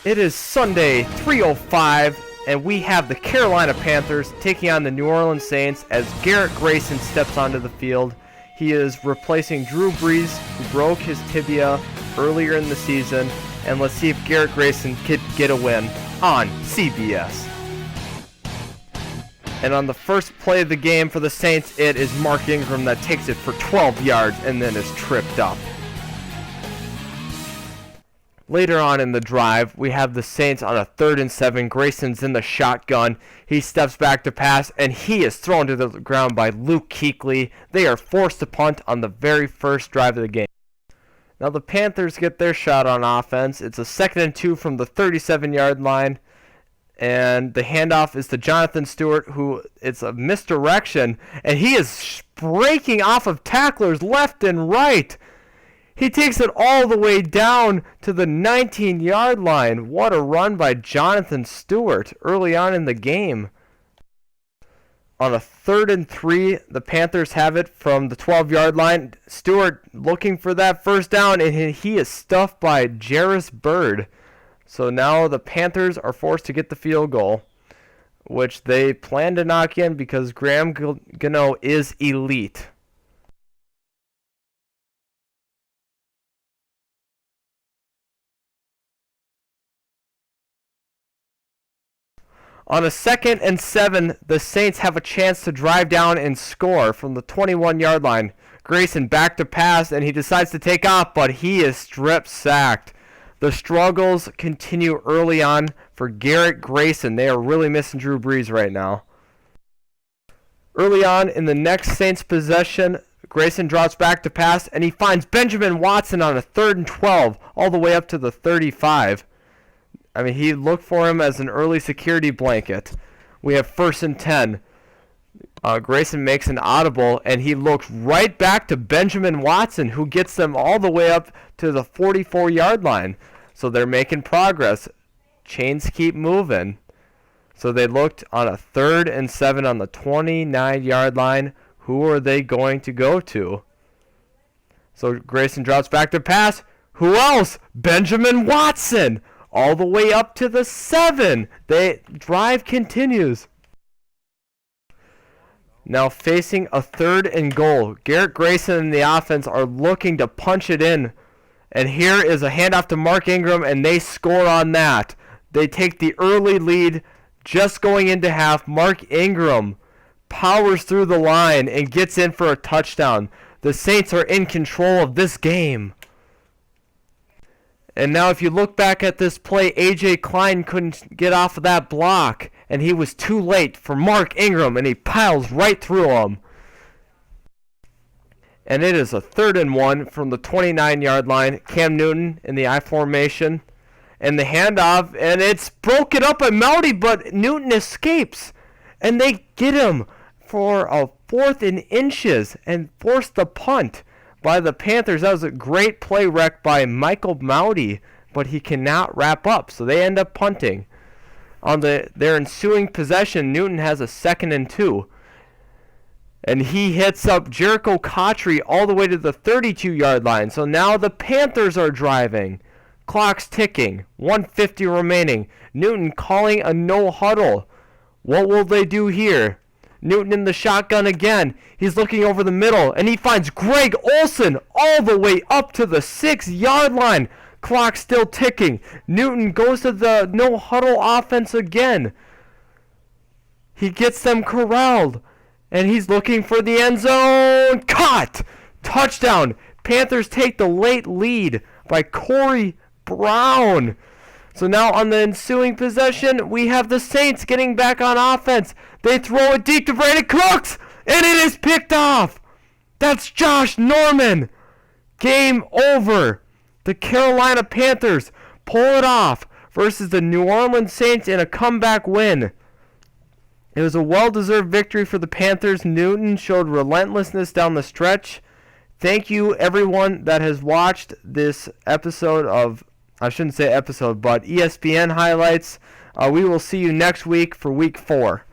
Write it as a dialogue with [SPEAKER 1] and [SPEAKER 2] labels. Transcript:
[SPEAKER 1] It is Sunday, 3:05, and we have the Carolina Panthers taking on the New Orleans Saints as Garrett Grayson steps onto the field. He is replacing Drew Brees, who broke his tibia earlier in the season, and let's see if Garrett Grayson could get a win on CBS. And on the first play of the game for the Saints, it is Mark Ingram that takes it for 12 yards and then is tripped up. Later on in the drive, we have the Saints on a 3rd and 7. Grayson's in the shotgun. He steps back to pass, and he is thrown to the ground by Luke Kuechly. They are forced to punt on the very first drive of the game. Now the Panthers get their shot on offense. It's a 2nd and 2 from the 37-yard line. And the handoff is to Jonathan Stewart, who it's a misdirection, and he is breaking off of tacklers left and right. He takes it all the way down to the 19-yard line. What a run by Jonathan Stewart early on in the game. On a 3rd and 3, the Panthers have it from the 12-yard line. Stewart looking for that first down, and he is stuffed by Jairus Byrd. So now the Panthers are forced to get the field goal, which they plan to knock in because Graham Gano is elite. On a 2nd and 7, the Saints have a chance to drive down and score from the 21-yard line. Grayson back to pass, and he decides to take off, but he is strip-sacked. The struggles continue early on for Garrett Grayson. They are really missing Drew Brees right now. Early on in the next Saints possession, Grayson drops back to pass, and he finds Benjamin Watson on a 3rd and 12, all the way up to the 35. I mean, he looked for him as an early security blanket. We have 1st and 10. Grayson makes an audible, and he looks right back to Benjamin Watson, who gets them all the way up to the 44-yard line. So they're making progress. Chains keep moving. So they looked on a 3rd and 7 on the 29-yard line. Who are they going to go to? So Grayson drops back to pass. Who else? Benjamin Watson! All the way up to the 7. The drive continues. Now facing a 3rd and goal. Garrett Grayson and the offense are looking to punch it in. And here is a handoff to Mark Ingram, and they score on that. They take the early lead just going into half. Mark Ingram powers through the line and gets in for a touchdown. The Saints are in control of this game. And now if you look back at this play, A.J. Klein couldn't get off of that block, and he was too late for Mark Ingram, and he piles right through him. And it is a 3rd and 1 from the 29-yard line. Cam Newton in the I formation, and the handoff, and it's broken up by Mouty, but Newton escapes, and they get him for a 4th and inches and force the punt by the Panthers. That was a great play wreck by Michael Mouty, but he cannot wrap up, so they end up punting. On their ensuing possession, Newton has a 2nd and 2, and he hits up Jericho Cotchery all the way to the 32-yard line. So now the Panthers are driving. Clock's ticking. 1:50 remaining. Newton calling a no huddle. What will they do here? Newton in the shotgun again. He's looking over the middle, and he finds Greg Olsen all the way up to the 6-yard line. Clock still ticking. Newton goes to the no-huddle offense again. He gets them corralled, and he's looking for the end zone. Caught! Touchdown! Panthers take the late lead by Corey Brown. So now on the ensuing possession, we have the Saints getting back on offense. They throw it deep to Brandon Cooks, and it is picked off. That's Josh Norman. Game over. The Carolina Panthers pull it off versus the New Orleans Saints in a comeback win. It was a well-deserved victory for the Panthers. Newton showed relentlessness down the stretch. Thank you, everyone that has watched this episode of, I shouldn't say episode, but ESPN highlights. We will see you next week for week 4.